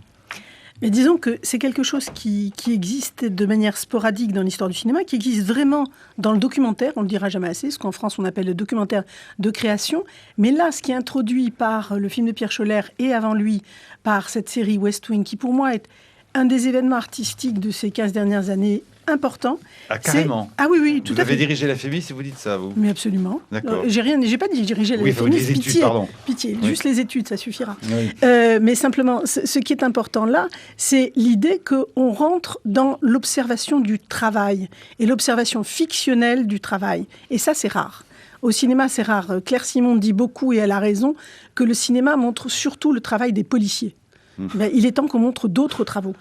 Mais disons que c'est quelque chose qui existe de manière sporadique dans l'histoire du cinéma, qui existe vraiment dans le documentaire, on ne le dira jamais assez, ce qu'en France on appelle le documentaire de création. Mais là, ce qui est introduit par le film de Pierre Schoeller et avant lui par cette série West Wing, qui pour moi est un des événements artistiques de ces 15 dernières années important. Ah, carrément. Ah oui, tout à fait. Vous avez dirigé la FEMI, si vous dites ça, vous? Mais absolument. D'accord. J'ai pas dit diriger la FEMI, les études, pardon. Pitié, juste les études, ça suffira. Oui. Mais simplement, ce qui est important là, c'est l'idée qu'on rentre dans l'observation du travail et l'observation fictionnelle du travail. Et ça, c'est rare. Au cinéma, c'est rare. Claire Simon dit beaucoup, et elle a raison, que le cinéma montre surtout le travail des policiers. Ben, il est temps qu'on montre d'autres travaux.